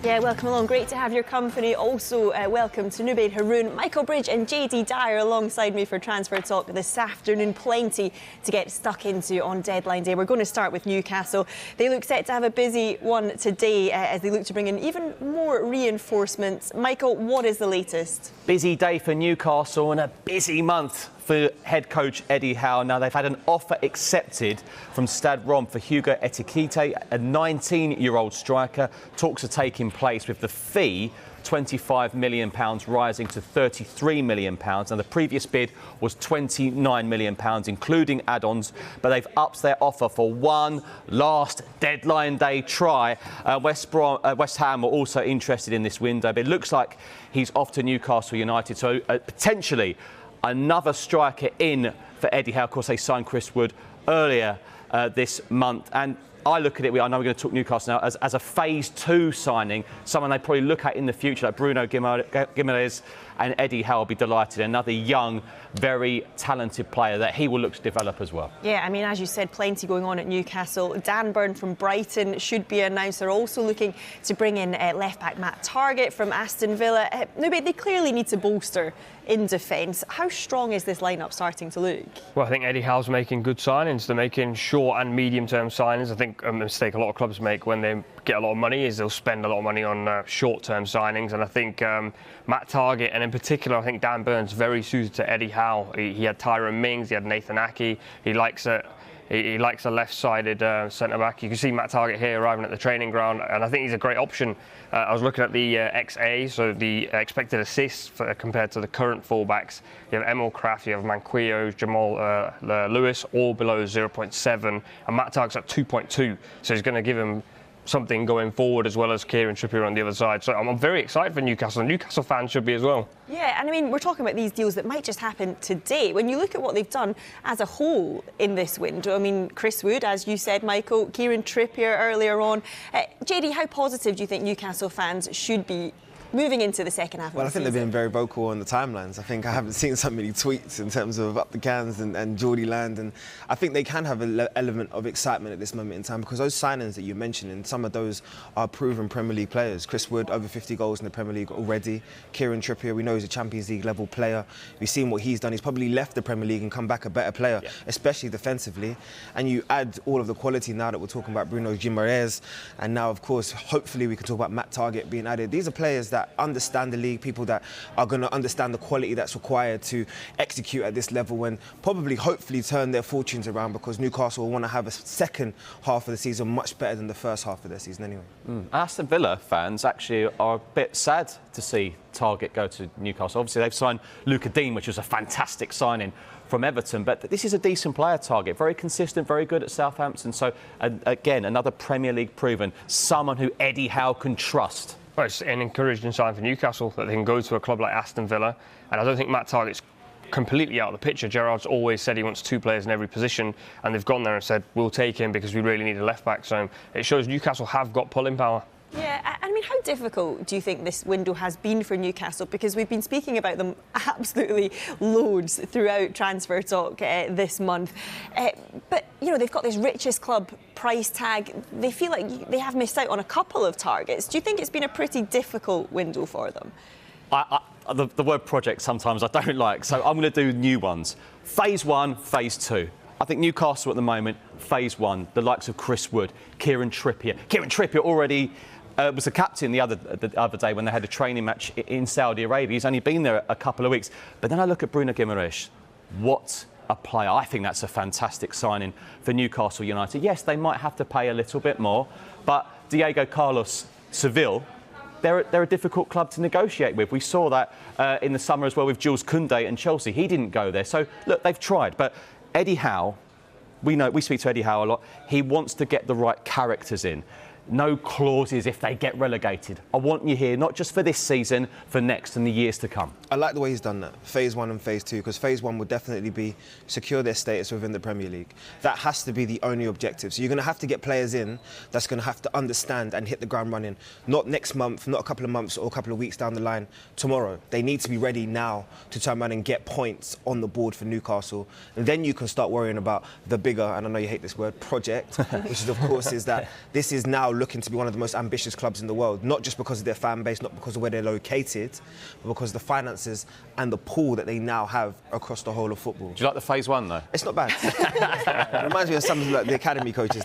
Yeah, welcome along. Great to have your company. Also, welcome to Nubaid Haroon, Michael Bridge and JD Dyer alongside me for Transfer Talk this afternoon. Plenty to get stuck into on deadline day. We're going to start with Newcastle. They look set to have a busy one today as they look to bring in even more reinforcements. Michael, what is the latest? Busy day for Newcastle and a busy month for head coach Eddie Howe. Now, they've had an offer accepted from Stade Rome for Hugo Ekitike, a 19-year-old striker. Talks are taking place with the fee £25 million rising to £33 million. Now, the previous bid was £29 million, including add-ons, but they've upped their offer for one last deadline day try. West Ham are also interested in this window, but it looks like he's off to Newcastle United, so potentially another striker in for Eddie Howe. Of course, they signed Chris Wood earlier this month. And I look at it, I know we're going to talk Newcastle now, as a phase 2 signing, someone they probably look at in the future, like Bruno Guimaraes, and Eddie Howe will be delighted. Another young, very talented player that he will look to develop as well. Yeah, I mean, as you said, plenty going on at Newcastle. Dan Burn from Brighton should be announced. They're also looking to bring in left-back Matt Targett from Aston Villa. They clearly need to bolster in defence. How strong is this lineup starting to look? Well, I think Eddie Howe's making good signings. They're making short and medium-term signings. I think a mistake a lot of clubs make when they get a lot of money is they'll spend a lot of money on short-term signings. And I think Matt Targett, and in particular, I think Dan Burn's very suited to Eddie Howe. He had Tyrone Mings, he had Nathan Aki. He likes a left-sided centre-back. You can see Matt Targett here arriving at the training ground, and I think he's a great option. I was looking at the XA, so the expected assists compared to the current fullbacks. You have Emil Kraft, you have Manquillo, Jamal Lewis, all below 0.7, and Matt Targett's at 2.2, so he's going to give him something going forward, as well as Kieran Trippier on the other side. So I'm very excited for Newcastle. Newcastle fans should be as well. Yeah, and I mean, we're talking about these deals that might just happen today. When you look at what they've done as a whole in this window, I mean, Chris Wood, as you said, Michael, Kieran Trippier earlier on. JD, how positive do you think Newcastle fans should be moving into the second half of the season? Well, I think they've been very vocal on the timelines. I think I haven't seen so many tweets in terms of up the cans and Geordie Land, and I think they can have an element of excitement at this moment in time, because those signings that you mentioned, and some of those are proven Premier League players. Chris Wood, over 50 goals in the Premier League already. Kieran Trippier, we know he's a Champions League level player. We've seen what he's done. He's probably left the Premier League and come back a better player, especially defensively. And you add all of the quality now that we're talking about Bruno Guimaraes, and now, of course, hopefully we can talk about Matt Targett being added. These are players that understand the league, people that are going to understand the quality that's required to execute at this level and probably, hopefully, turn their fortunes around, because Newcastle will want to have a second half of the season much better than the first half of their season anyway. Aston Villa fans actually are a bit sad to see Targett go to Newcastle. Obviously, they've signed Luca Dean, which was a fantastic signing from Everton, but this is a decent player, Targett. Very consistent, very good at Southampton. So, again, another Premier League proven, someone who Eddie Howe can trust. Well, it's an encouraging sign for Newcastle that they can go to a club like Aston Villa, and I don't think Matt Targett's completely out of the picture. Gerrard's always said he wants 2 players in every position, and they've gone there and said, we'll take him because we really need a left-back. So it shows Newcastle have got pulling power. Yeah, I mean, how difficult do you think this window has been for Newcastle? Because we've been speaking about them absolutely loads throughout Transfer Talk this month. But, you know, they've got this richest club price tag. They feel like they have missed out on a couple of targets. Do you think it's been a pretty difficult window for them? The word project sometimes I don't like, so I'm going to do new ones. Phase 1, Phase 2. I think Newcastle at the moment, Phase 1, the likes of Chris Wood, Kieran Trippier. Kieran Trippier already was the captain the other day when they had a training match in Saudi Arabia. He's only been there a couple of weeks. But then I look at Bruno Guimaraes. What a player. I think that's a fantastic signing for Newcastle United. Yes, they might have to pay a little bit more, but Diego Carlos Seville, they're a difficult club to negotiate with. We saw that in the summer as well with Jules Koundé and Chelsea. He didn't go there. So, look, they've tried. But Eddie Howe, we speak to Eddie Howe a lot. He wants to get the right characters in. No clauses if they get relegated. I want you here, not just for this season, for next and the years to come. I like the way he's done that, Phase 1 and Phase 2, because Phase 1 would definitely be secure their status within the Premier League. That has to be the only objective. So you're going to have to get players in that's going to have to understand and hit the ground running. Not next month, not a couple of months or a couple of weeks down the line, tomorrow. They need to be ready now to turn around and get points on the board for Newcastle. And then you can start worrying about the bigger, and I know you hate this word, project, which is, of course, is that this is now now looking to be one of the most ambitious clubs in the world, not just because of their fan base, not because of where they're located, but because of the finances and the pool that they now have across the whole of football. Do you like the phase 1 though? It's not bad. It reminds me of some of the academy coaches.